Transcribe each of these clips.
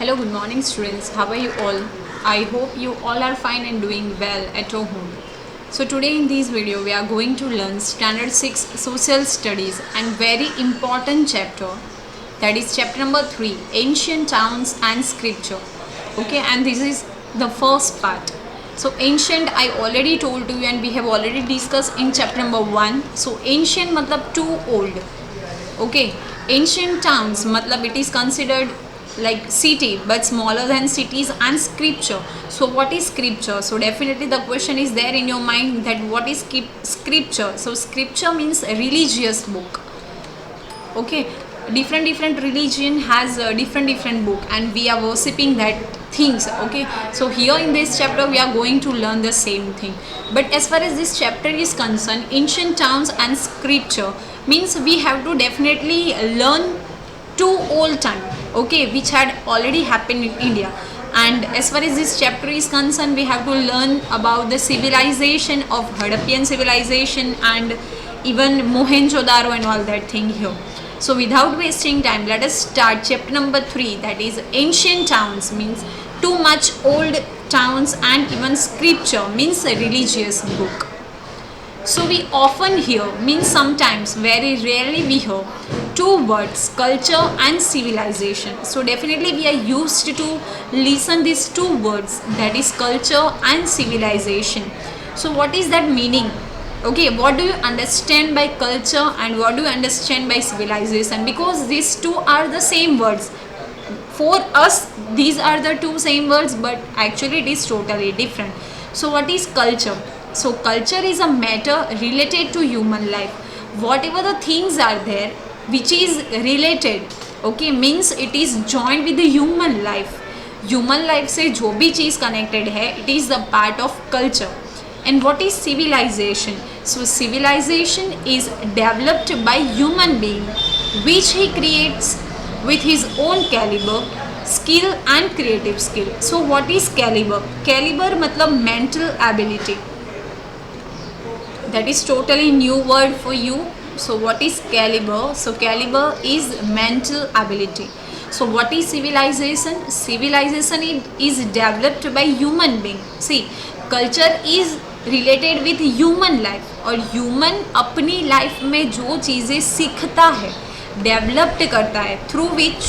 Hello, good morning, students. How are you all? I hope you all are fine and doing well at your home. So today in this video we are going to learn Standard 6 Social Studies and very important chapter, that is chapter number 3, Ancient Towns and Scripture. Okay, and this is the first part. So ancient I already told you and we have already discussed in chapter number 1. So ancient matlab too old. Okay, ancient towns matlab it is considered like city but smaller than cities, and scripture. So what is scripture? So definitely the question is there in your mind that what is scripture. So scripture means a religious book. Okay, different religion has a different book and we are worshipping that things. Okay, so here in this chapter we are going to learn the same thing. But as far as this chapter is concerned, ancient towns and scripture means we have to definitely learn two old time, okay, which had already happened in India. And as far as this chapter is concerned, we have to learn about the civilization of Harappan civilization and even Mohenjo-daro and all that thing here. So without wasting time, let us start chapter number 3, that is ancient towns, means too much old towns, and even scripture means a religious book. So we often hear, means sometimes, very rarely we hear two words, culture and civilization. So definitely we are used to listen these two words, that is culture and civilization. So what is that meaning? Okay, what do you understand by culture and what do you understand by civilization? Because these two are the same words. For us, these are the two same words, but actually it is totally different. So what is culture? So culture is a matter related to human life. Whatever the things are there which is related, okay, means it is joined with the human life. Human life से जो भी चीज़ connected है, it is the part of culture. And what is civilization? So civilization is developed by human being which he creates with his own caliber, skill and creative skill. So what is caliber? Caliber मतलब mental ability. That is totally new word for you. So what is caliber? So caliber is mental ability. So what is civilization? Civilization is developed by human being. See, culture is related with human life, और human अपनी life में जो चीज़ें सीखता है, developed करता है through which,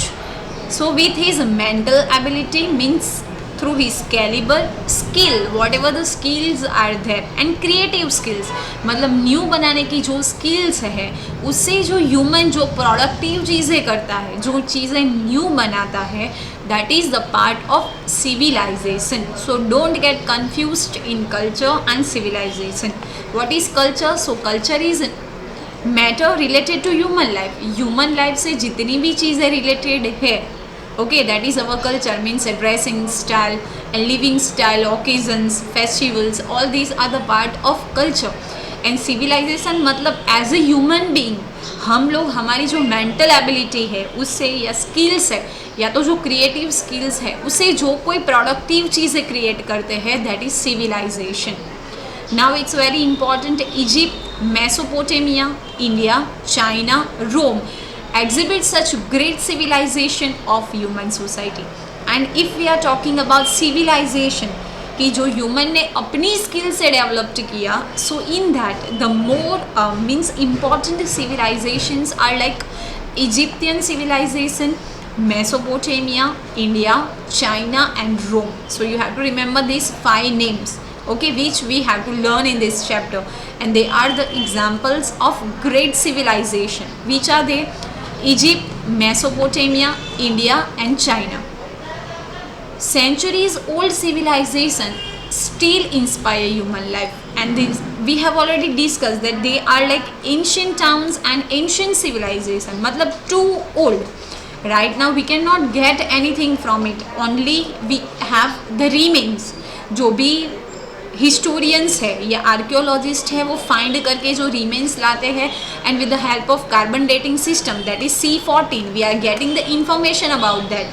so with his mental ability means through his calibre, skill, whatever the skills are there, and creative skills, मतलब न्यू बनाने की जो स्किल्स है उससे जो ह्यूमन जो प्रोडक्टिव चीज़ें करता है, जो चीज़ें न्यू बनाता है, that is the part of civilization. So don't get confused in culture and civilization. What is culture? So culture is matter related to human life. Human life से जितनी भी चीज़ें related है, okay, that is our culture, means a dressing style, a living style, occasions, festivals, all these are the part of culture. And civilisation मतलब as a human being हम लोग हमारी जो मेंटल एबिलिटी है उससे, या स्किल्स है, या तो जो क्रिएटिव स्किल्स है उससे जो कोई प्रोडक्टिव चीज़ें क्रिएट करते हैं, that is civilisation. Now it's very important. Egypt, Mesopotamia, India, China, Rome exhibit such great civilization of human society. And if we are talking about civilization कि जो ह्यूमन ने अपनी स्किल से डेवलप्ड किया, so in that the more means important civilizations are like Egyptian civilization, Mesopotamia, India, China and Rome. So you have to remember this 5 names, okay, which we have to learn in this chapter, and they are the examples of great civilization. Which are they? Egypt, Mesopotamia, India and China. Centuries old civilization still inspire human life, and this we have already discussed that they are like ancient towns and ancient civilization, matlab too old. Right now we cannot get anything from it, only we have the remains. जो भी historians है या archaeologist है वो find करके जो remains लाते हैं, and with the help of carbon dating system, that is C14, we are getting the information about that.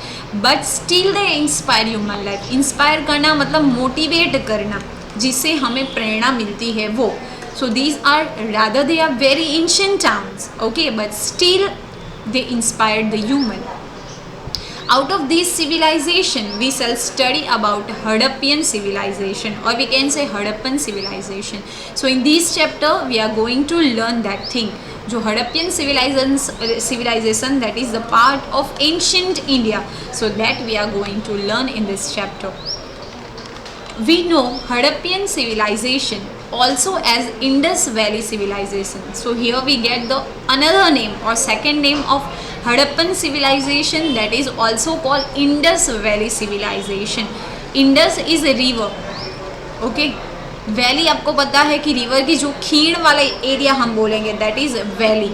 But still they inspire human life. Inspire करना मतलब मोटिवेट करना, जिससे हमें प्रेरणा मिलती है वो. So these are rather they are very ancient towns, okay, but still they inspired the human. Out of this civilization, we shall study about Harappan civilization, or we can say Harappan civilization. So in this chapter, we are going to learn that thing. जो Harappan civilization, that is the part of ancient India. So that we are going to learn in this chapter. We know Harappan civilization also as Indus Valley civilization. So here we get the another name or second name of Harappan civilization, that is also called Indus Valley civilization. Indus is a river. Okay, valley आपको पता है कि river की जो खीण वाला area हम बोलेंगे दैट इज वैली,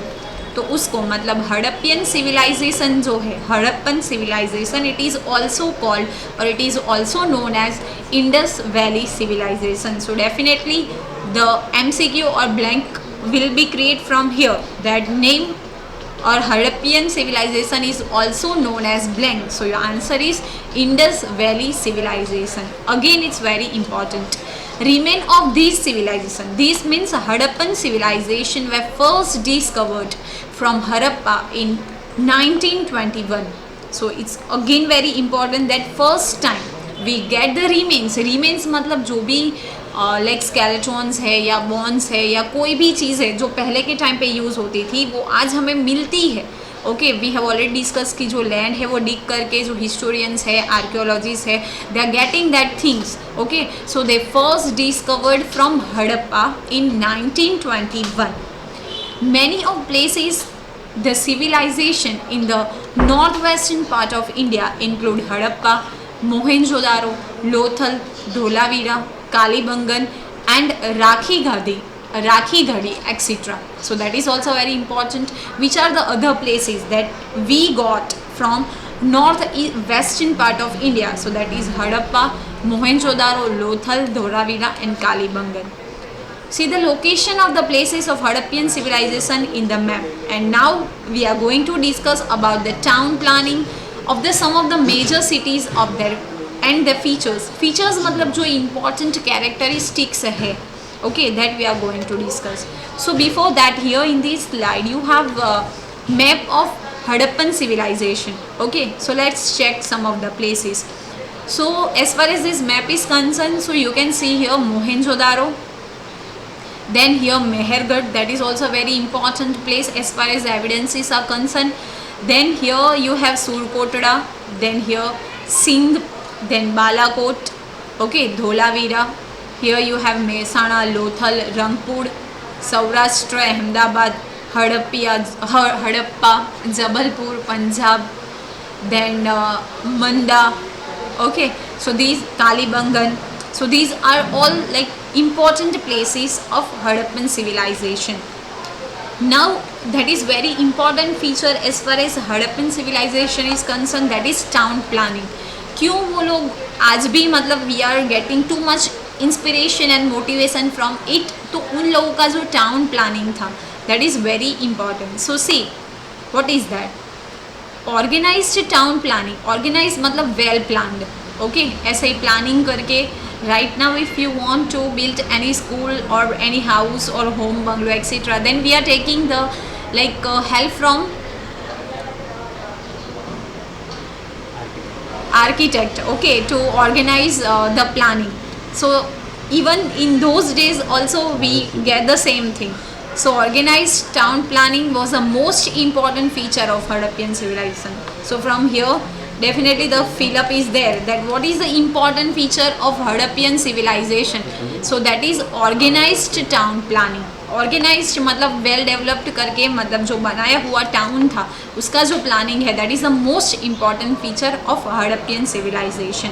तो उसको मतलब हड़प्पन सिविलाइजेशन जो है, Harappan civilization, it is also called और it is also known as Indus valley civilization. So definitely the MCQ और blank will be create from here, that name or Harappan civilization is also known as blank. So your answer is Indus Valley civilization. Again, it's very important. Remain of these civilization. This means Harappan civilization were first discovered from Harappa in 1921. So it's again very important that first time we get the remains. Remains मतलब जो भी like स्केलेटॉन्स है या bones है या कोई भी चीज़ है जो पहले के टाइम पे यूज़ होती थी वो आज हमें मिलती है. Okay, we have already discuss कि जो लैंड है वो डिग करके जो हिस्टोरियंस है, आर्कियोलॉजिस्ट है, they are getting that things. Okay, so they first discovered from Harappa in 1921. Many of places the civilisation in the north western part of India include Harappa, Mohenjodaro, Lothal, Dholavira, Kalibangan and Rakhi Ghadi, etc. So that is also very important. Which are the other places that we got from north western part of India? So that is Harappa, Mohenjo-daro, Lothal, Dhoravira and Kalibangan. See the location of the places of Harappan civilization in the map. And now we are going to discuss about the town planning of some of the major cities of their and the features मतलब जो important characteristics है, okay, that we are going to discuss. So before that, here in this slide you have a map of Harappan civilization. Okay, so let's check some of the places. So as far as this map is concerned, so you can see here Mohenjo-daro, then here Mehergarh, that is also a very important place as far as evidences are concerned. Then here you have Surkotada, then here Sindh, then Balakot, okay, Dholavira. Here you have Mehsana, Lothal, Rangpur, Saurashtra, Ahmedabad, Harappa, Jabalpur, Punjab, then Manda, okay. So these Kalibangan. So these are all like important places of Harappan civilization. Now that is very important feature as far as Harappan civilization is concerned, that is town planning. क्यों वो लोग आज भी मतलब we are getting too much inspiration and motivation from it, तो उन लोगों का जो टाउन प्लानिंग था that is very important. So see what is that? Organised town planning. Organise मतलब वेल प्लान्ड. ओके, ऐसे ही प्लानिंग करके right now if you want to build any school or any house or home bungalow etc, then we are taking the like help from architect, okay, to organize the planning. So even in those days also we get the same thing. So organized town planning was the most important feature of Harappan civilization. So from here definitely the fill up is there, that what is the important feature of Harappan civilization. So that is organized town planning. Organised मतलब well developed करके, मतलब जो बनाया हुआ town था उसका जो planning है, that is the most important feature of Harappan civilisation.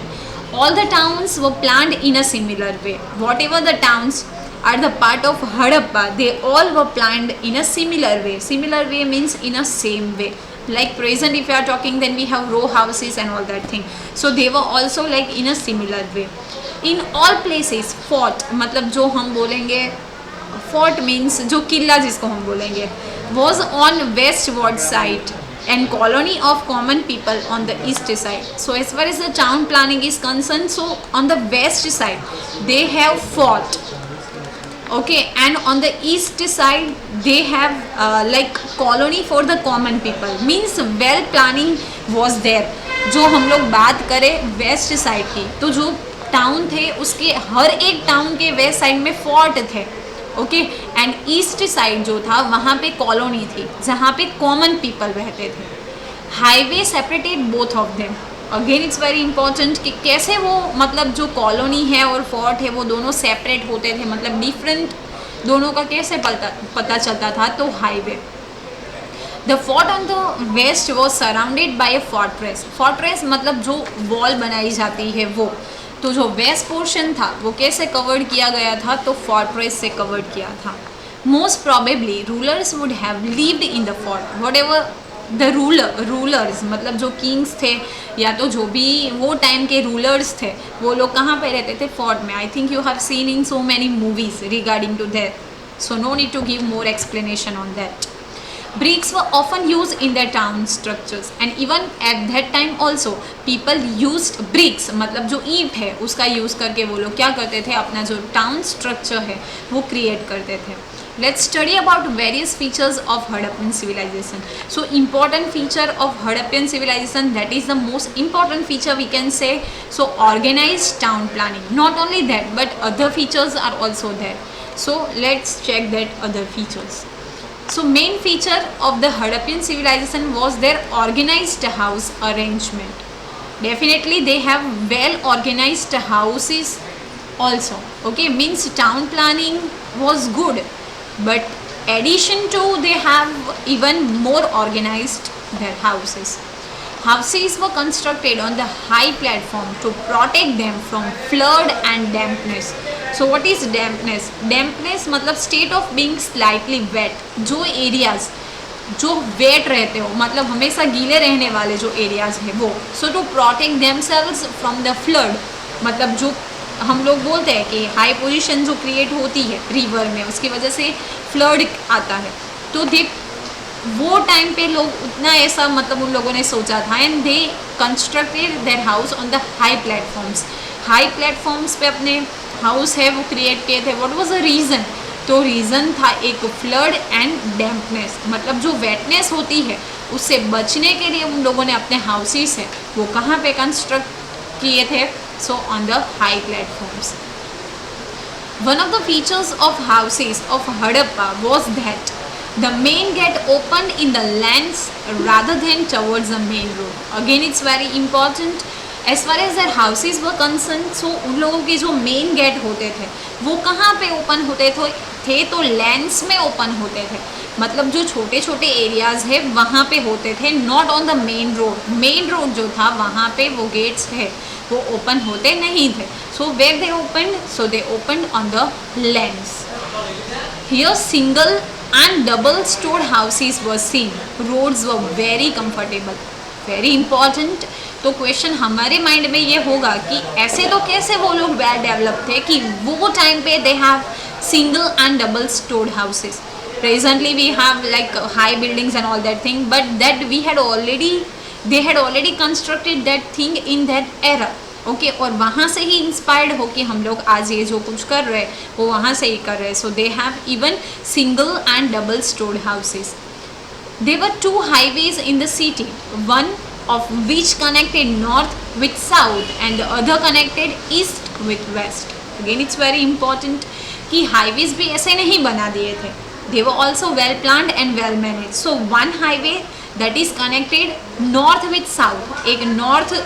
All the towns were planned in a similar way. Whatever the towns are the part of Harappa, they all were planned in a similar way. Similar way means in a same way. Like present if you are talking, then we have row houses and all that thing. So they were also like in a similar way. In all places fort, मतलब जो हम बोलेंगे fort means जो किला जिसको हम बोलेंगे, was on westward side and colony of common people on the east side. So as far as the town planning is concerned, so on the west side they have fort, okay, and on the east side they have like colony for the common people, means well planning was there. जो हम लोग बात करें west side की, तो जो town थे उसके हर एक टाउन के वेस्ट साइड में फोर्ट थे, ओके। एंड ईस्ट साइड जो था वहाँ पे कॉलोनी थी जहाँ पे कॉमन पीपल रहते थे। Highway separated both of them. Again it's very important कि कैसे वो मतलब जो कॉलोनी है और फोर्ट है वो दोनों सेपरेट होते थे, मतलब डिफरेंट दोनों का कैसे पता चलता था। तो highway, the fort on the west was surrounded by a fortress. Fortress मतलब जो वॉल बनाई जाती है वो, तो जो वेस्ट पोर्शन था वो कैसे कवर्ड किया गया था, तो फोर्ट्रेस से कवर्ड किया था। Most probably rulers would have lived in the fort, what ever the rulers मतलब जो किंग्स थे या तो जो भी वो टाइम के रूलर्स थे वो लोग कहाँ पे रहते थे, फोर्ट में। I think you have seen in so many movies regarding to that, so no need to give more explanation on that. Bricks were often used in their town structures and even at that time also people used bricks, मतलब जो ईंट है उसका use करके वो लोग क्या करते थे, अपना जो टाउन स्ट्रक्चर है वो क्रिएट करते थे। Let's study about various features of Harappan civilization. So important feature of Harappan civilization, that is the most important feature we can say. So organized town planning. Not only that, but other features are also there. So let's check that other features. So main feature of the Harappan civilization was their organized house arrangement. Definitely they have well organized houses also. Okay, means town planning was good, but addition to they have even more organized their houses. Houses were constructed on the high platform to protect them from flood and dampness. So what is dampness? Dampness मतलब state of being slightly wet. जो areas जो wet रहते हो मतलब हमेशा गीले रहने वाले जो areas है वो. So to protect themselves from the flood, मतलब जो हम लोग बोलते हैं कि हाई पोजीशन जो क्रिएट होती है रिवर में उसकी वजह से फ्लड आता है, तो दे वो टाइम पे लोग उतना ऐसा मतलब उन लोगों ने सोचा था and they constructed their house on the high platforms. High platforms पे अपने हाउस है वो क्रिएट किए थे। What was the reason? तो रीज़न था एक फ्लड एंड डैम्पनेस, मतलब जो वेटनेस होती है उससे बचने के लिए उन लोगों ने अपने हाउसेस है वो कहाँ पे कंस्ट्रक्ट किए थे? So on the high platforms. One of the features of houses of Harappa was that the main gate opened in the lands rather than towards the main road. Again, it's very important. As far as their houses were concerned, so उन लोगों के जो main gate होते थे वो कहाँ पे open होते थे? तो लैंड्स में ओपन होते थे, मतलब जो छोटे छोटे एरियाज़ है वहाँ पे होते थे, not on the main road. Main road जो था वहाँ पे वो गेट्स थे वो ओपन होते नहीं थे। So where they open? So they open on the lands. Here single and double stored houses were seen. Roads were very comfortable. Very important. तो क्वेश्चन हमारे माइंड में ये होगा कि ऐसे तो कैसे वो लोग वेल डेवलप थे कि वो टाइम पे they have single and double stored houses. Presently we have like high buildings and all that thing, but that we had already they had already constructed that thing in that era. Okay, और वहाँ से ही inspired हो कि हम लोग आज ये जो कुछ कर रहे हैं वो वहाँ से ही कर रहे हैं। So they have even single and double stored houses. There were two highways in the city, one of which connected north with south and the other connected east with west. Again, it's very important कि highways भी ऐसे नहीं बना दिए थे. They were also well planned and well managed. So one highway that is connected north with south, एक north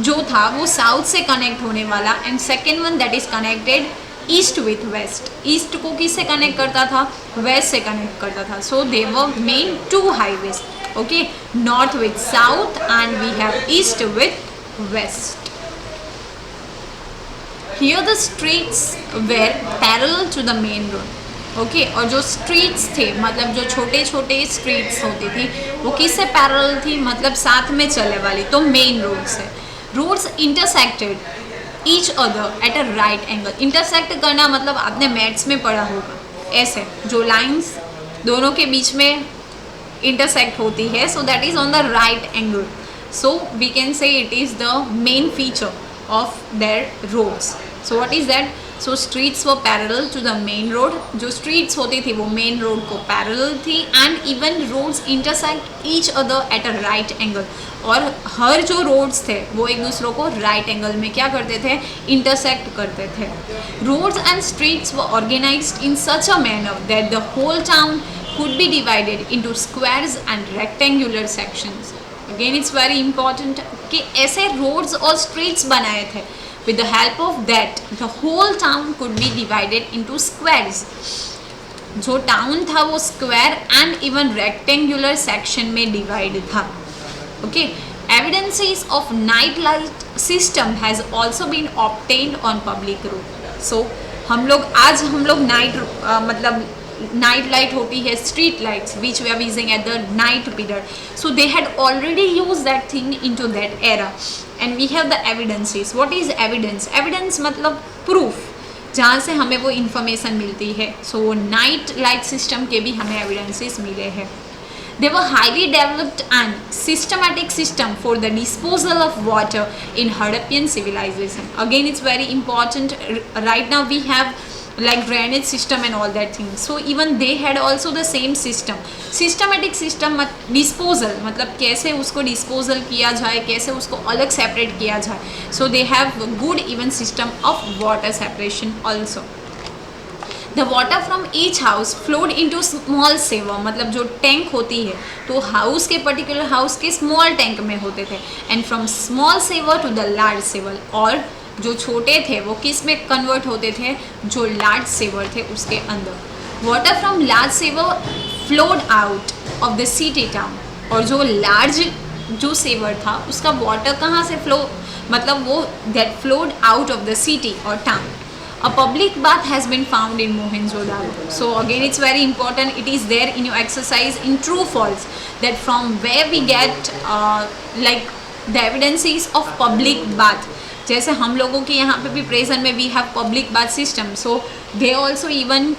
जो था वो साउथ से कनेक्ट होने वाला, and second one that is connected east with west. East को किससे कनेक्ट करता था? वेस्ट से कनेक्ट करता था। So they were main two highways, okay, north with south and we have east with west. Here the streets were parallel to the main road, okay, और जो streets थे मतलब जो छोटे छोटे स्ट्रीट्स होती थी वो किससे पैरेलल थी? मतलब साथ में चलने वाली, तो मेन रोड से। Roads intersected each other at a right angle. Intersect करना मतलब आपने मैथ्स में पढ़ा होगा, ऐसे जो लाइंस दोनों के बीच में इंटरसेक्ट होती है, so that is on the right angle. So we can say it is the main feature of their roads. So what is that? So streets वो parallel to the main road, जो streets होती थी वो main road को parallel थी, and even roads intersect each other at a right angle, और हर जो रोड्स थे वो एक दूसरों को राइट एंगल में क्या करते थे, इंटरसेक्ट करते थे. Roads and streets were organised in such a manner that the whole town could be divided into squares and rectangular sections. Again it's very important कि ऐसे roads और streets बनाए थे. With the help of that, the whole town could be divided into squares. जो town था वो square and even rectangular section में divide था. Okay, evidences of night light system has also been obtained on public road. So हम लोग night मतलब night light होती है, street lights which we are using at the night period. So they had already use that thing in to that era, and we have the evidences. What is evidence? Evidence मतलब proof, जहाँ से हमें वो information मिलती है. सो night light system के भी हमें एविडेंसेस मिले हैं. They were highly developed and systematic system for the disposal of water in Harappan civilization. Again, it's very important. Right now we have like drainage system and all that thing. So even they had also the same system. Systematic system disposal मतलब कैसे उसको disposal किया जाए, कैसे उसको अलग separate किया जाए. So they have good even system of water separation also. The water from each house flowed into small saver, मतलब जो टैंक होती है तो हाउस के पर्टिकुलर हाउस के स्मॉल टैंक में होते थे, and from small sewer to the large sewer, और जो छोटे थे वो किस में कन्वर्ट होते थे, जो लार्ज सेवर थे उसके अंदर. Water from large sewer flowed out of the city town, और जो लार्ज जो सेवर था उसका वाटर कहाँ से फ्लो, मतलब वो that flowed out of the city और town. A public bath has been found in Mohenjo-daro. So again it's very important, it is there in your exercise in true false, that from where we get like the evidences of public bath. जैसे हम लोगों के यहाँ पे भी present में we have public bath system, so they also even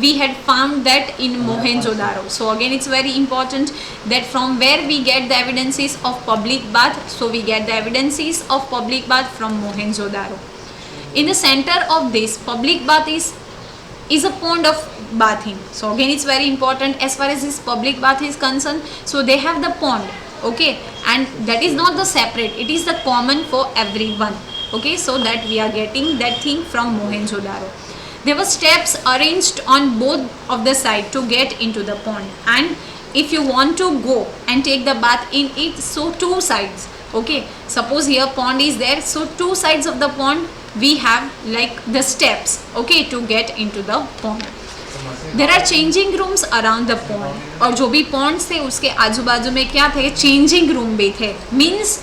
we had found that in Mohenjo-daro. So again it's very important that from where we get the evidences of public bath, so we get the evidences of public bath from Mohenjo-daro. In the center of this public bath is a pond of bathing. So again it's very important as far as this public bath is concerned. So they have the pond, okay, and that is not the separate, it is the common for everyone. Okay, so that we are getting that thing from Mohenjo-daro. There were steps arranged on both of the side to get into the pond, and if you want to go and take the bath in it, so two sides. Okay, suppose here pond is there, so two sides of the pond we have like the steps, okay, to get into the pond. There are changing rooms around the pond, और जो भी ponds थे उसके आजू बाजू में क्या थे, changing room भी थे. Means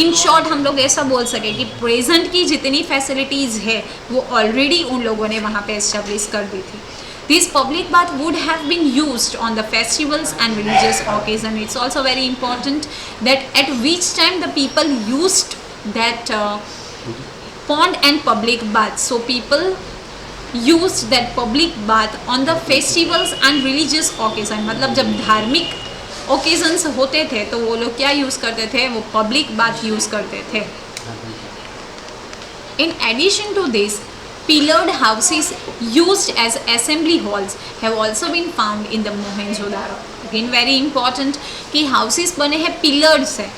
in short हम लोग ऐसा बोल सके कि present की जितनी facilities है वो already उन लोगों ने वहाँ पे establish कर दी थी. This public bath would have been used on the festivals and religious occasions. It's also very important that at which time the people used that pond and public bath. So people used that public bath on the festivals and religious occasions. मतलब जब धार्मिक occasions होते थे तो वो लोग क्या use करते थे, वो public bath यूज़ करते थे. In addition to this, pillared houses used as assembly halls have also been found in the Mohenjo-daro. Again very important कि houses बने हैं pillared से.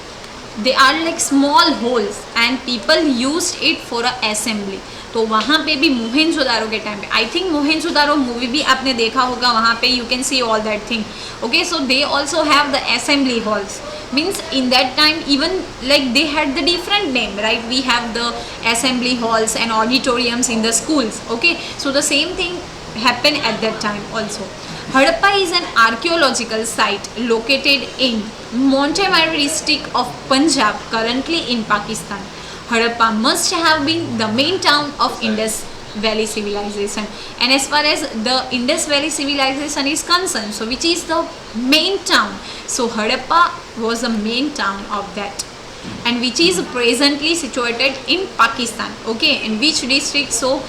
They are like small holes and people used it for a assembly. तो वहाँ पे भी मोहेंजोदारो के time पे, आई थिंक मोहेंजोदारो मूवी भी आपने देखा होगा, वहाँ पे you can see all that thing. Okay, so they also have the assembly halls. Means in that time even like they had the different name, right? We have the assembly halls and auditoriums in the schools. Okay, so the same thing happened at that time also. Harappa is an archaeological site located in Montemari district of Punjab, currently in Pakistan. Harappa must have been the main town of Indus Valley civilization, and as far as the Indus Valley civilization is concerned, so which is the main town, so Harappa was the main town of that, and which is presently situated in Pakistan. Okay, in which district? So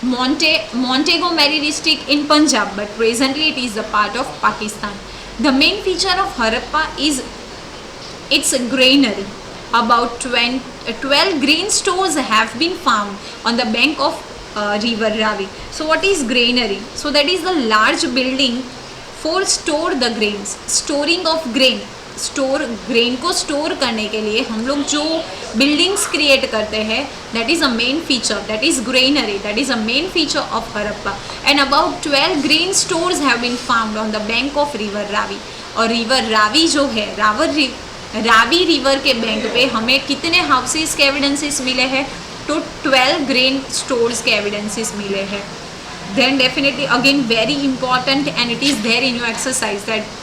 Montgomery district in Punjab, but presently it is a part of Pakistan. The main feature of Harappa is its granary. About 12 grain stores have been found on the bank of river Ravi. So what is granary? So that is the large building for store the grains, storing of grain. Store grain को store करने के लिए हम लोग जो buildings create करते हैं, that is a main feature, that is granary, that is a main feature of Harappa. And about 12 grain stores have been found on the bank of river Ravi. और रिवर रावी जो है, रावी रिवर के बैंक पे हमें कितने houses के एविडेंसेस मिले हैं? तो 12 ग्रेन स्टोर्स के एविडेंसेस मिले हैं. Then definitely again very important, and it is there in your exercise, that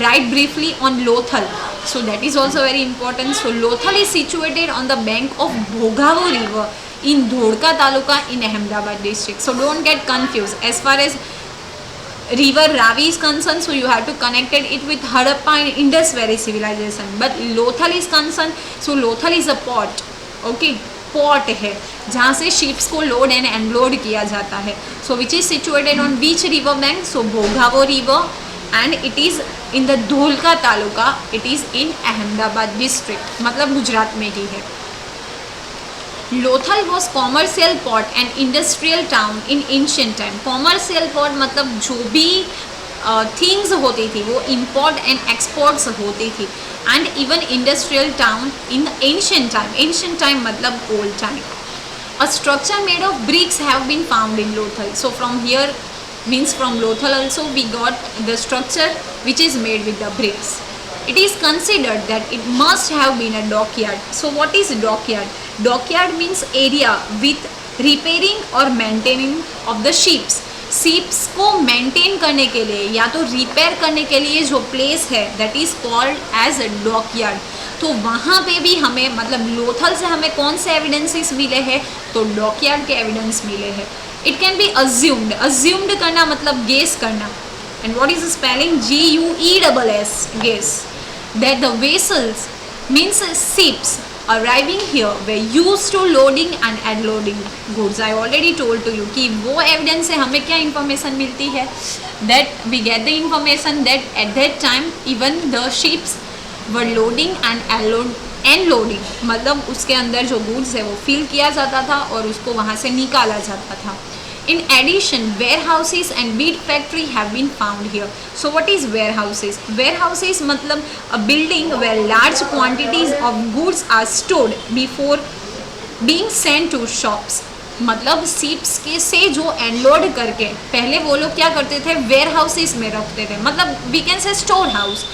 write briefly on Lothal. So that is also very important. So Lothal is situated on the bank of Bhogavo river in Dhodka taluka in Ahmedabad district. So don't get confused as far as river Ravi is concerned. So you have to connect it with Harappa and Indus Valley civilization. But Lothal is concerned, so Lothal is a port. Okay, port है जहाँ से ships को load and unload किया जाता है. So which is situated on which river bank? So Bhogavo river, and it is in the Dholka taluka, it is in Ahmedabad district, मतलब गुजरात में ही है. Lothal was commercial port and industrial town in ancient time. Commercial port मतलब जो भी थिंग्स होती थी वो इम्पोर्ट एंड एक्सपोर्ट्स होती थी. And even industrial town in ancient time. Ancient time मतलब old time. A structure made of bricks have been found in Lothal. So from here means from Lothal also we got the structure which is made with the bricks. It is considered that it must have been a dockyard. So what is dockyard? Dockyard means area with repairing or maintaining of the ships. Ships को maintain करने के लिए या तो repair करने के लिए जो प्लेस है that is called as dockyard. तो वहाँ पे भी हमें मतलब लोथल से हमें कौन से एविडेंसेस मिले हैं? तो डॉकयार्ड के एविडेंस मिले हैं. It can be assumed. Assumed करना मतलब गेस करना. And what is spelling? GUESS, guess. That the vessels means ships arriving here were used to loading and unloading goods. I already told to you कि वो evidence से हमें क्या information मिलती है? That we get the information that at that time even the ships were loading and unloading. मतलब उसके अंदर जो goods है वो fill किया जाता था और उसको वहाँ से निकाला जाता था. In addition, warehouses and bead factory have been found here. So what is warehouses? Warehouses मतलब a building where large quantities of goods are stored before being sent to shops. मतलब शिप्स के से जो अनलोड करके पहले वो लोग क्या करते थे? warehouses में रखते थे, मतलब we can say store house.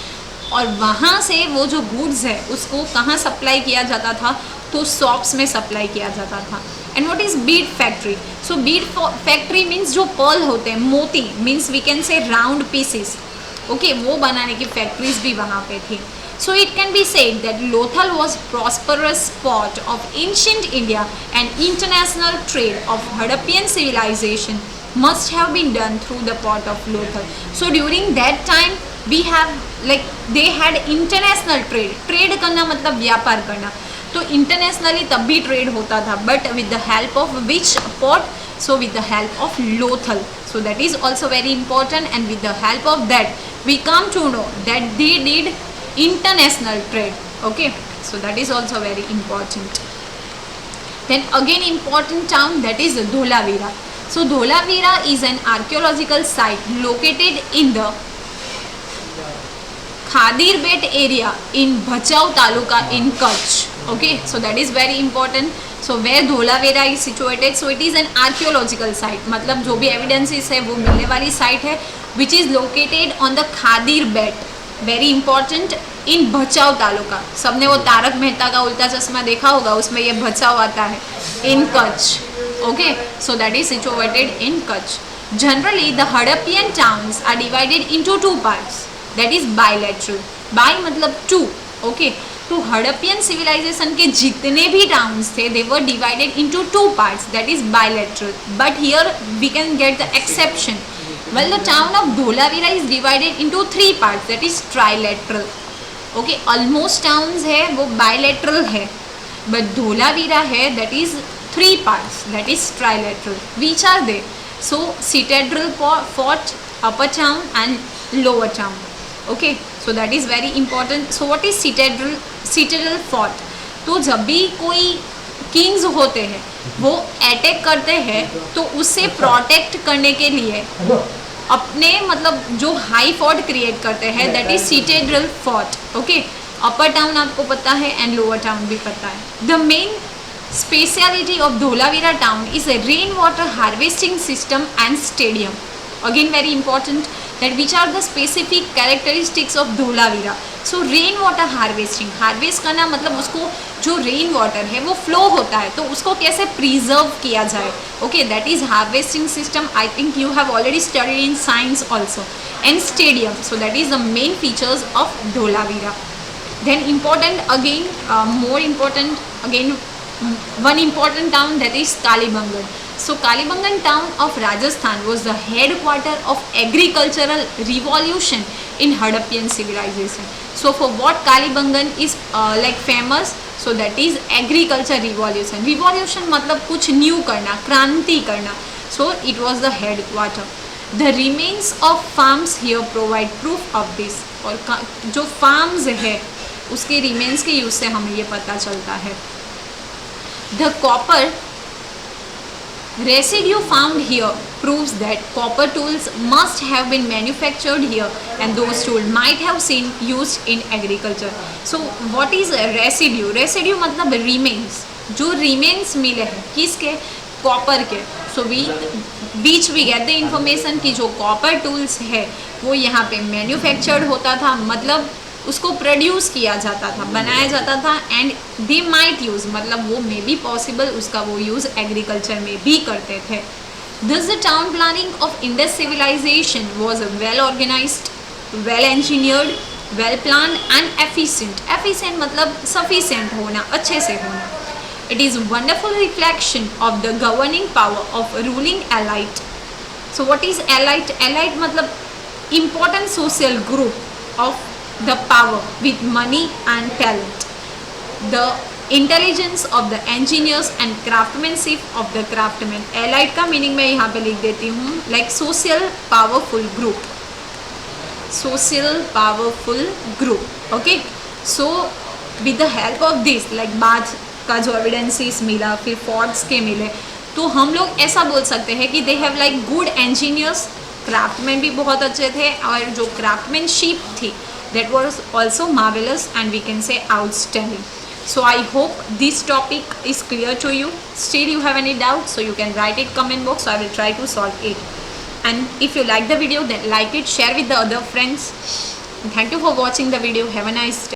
और वहाँ से वो जो गुड्स है उसको कहाँ सप्लाई किया जाता था? तो शॉप्स में सप्लाई किया जाता था. And what is bead factory? So bead factory means जो पर्ल होते हैं, मोती means we can say round pieces. Okay, वो बनाने की फैक्ट्रीज भी वहाँ पे थी. So it can be said that Lothal was prosperous port of ancient India and international trade of Harappan civilization must have been done through the port of Lothal. So during that time we have like they had international trade. Trade करना मतलब व्यापार करना. तो internationally तब भी trade होता था, but with the help of which port? So with the help of Lothal. So that is also very important, and with the help of that we come to know that they did international trade. Okay, so that is also very important. Then again important town, that is Dholavira. So Dholavira is an archaeological site located in the Khadirbet area in Bhachau taluka in Kutch. Okay, so that is very important. So where Dholavira is situated? So it is an archaeological site. मतलब जो भी evidences है वो मिलने वाली site है, which is located on the Khadirbet. Very important in Bhachau taluka. सबने वो तारक मेहता का उल्टा चश्मा देखा होगा, उसमें ये भचाऊ आता है. In Kutch. Okay, so that is situated in Kutch. Generally the Harappan towns are divided into two parts, that is bilateral. Bi मतलब टू. ओके, तो हड़प्पियन सिविलाइजेशन के जितने भी टाउन्स थे they were divided into two parts, that is bilateral. But here we can get the exception. Well, the town of Dholavira is divided into three parts, that is trilateral. Okay, almost towns है वो bilateral है, but Dholavira है that is three parts, that is trilateral. Which are they? So Citadel Fort, Upper Town and Lower Town. Okay, so that is very important. So what is Citadel Fort? तो जब भी कोई Kings होते हैं वो attack करते हैं, तो उससे प्रोटेक्ट करने के लिए अपने मतलब जो हाई फोर्ट क्रिएट करते हैं, that is Citadel fort. Okay, upper town आपको पता है एंड लोअर टाउन भी पता है. The main speciality of Dholavira town is a rainwater harvesting system and stadium. Again very important, that which are the specific characteristics of Dholavira. So rainwater harvesting, harvest करना मतलब उसको जो rain water है वो flow होता है तो उसको कैसे प्रिजर्व किया जाए. Okay, that is harvesting system. I think you have already studied in science also. And stadium, so that is the main features of Dholavira. Then important again, more important again, one important town, that is Kalibangan. So Kalibangan town of Rajasthan was the headquarter of agricultural revolution in Harappan civilization. So for what Kalibangan is like famous, so that is agriculture revolution. Revolution मतलब कुछ new करना, क्रांति करना. So it was the headquarter. The remains of farms here provide proof of this. और जो farms है उसके remains के यूज से हमें ये पता चलता है. The copper residue found here proves that copper tools must have been manufactured here and those tools might have been used in agriculture. So what is residue? Residue मतलब remains, जो remains मिले हैं किसके, कॉपर के. सो we get the information कि जो copper tools है वो यहाँ पे मैन्युफैक्चर्ड होता था, मतलब उसको प्रोड्यूस किया जाता था, बनाया जाता था. एंड दे माइट यूज़ मतलब वो मे बी पॉसिबल उसका वो यूज़ एग्रीकल्चर में भी करते थे. This the town planning of Indus civilisation was well organised, well engineered, well planned and efficient. Efficient मतलब सफिशिएंट होना, अच्छे से होना. It is wonderful reflection of the governing power of ruling elite. So what is elite? Elite मतलब important social group of the power with money and talent, the intelligence of the engineers and craftsmanship of the craftsmen. Allied का meaning मैं यहाँ पे लिख देती हूँ, like social powerful group, social powerful group. Okay, so with the help of this, like बाद का जो evidences मिला, फिर forts के मिले, तो हम लोग ऐसा बोल सकते हैं कि they have like good engineers, craftsman भी बहुत अच्छे थे और जो क्राफ्टमैनशिप थी that was also marvelous and we can say outstanding. So I hope this topic is clear to you. Still you have any doubt, so you can write it comment box, so I will try to solve it. And if you like the video, then like it, share with the other friends. And thank you for watching the video. Have a nice day.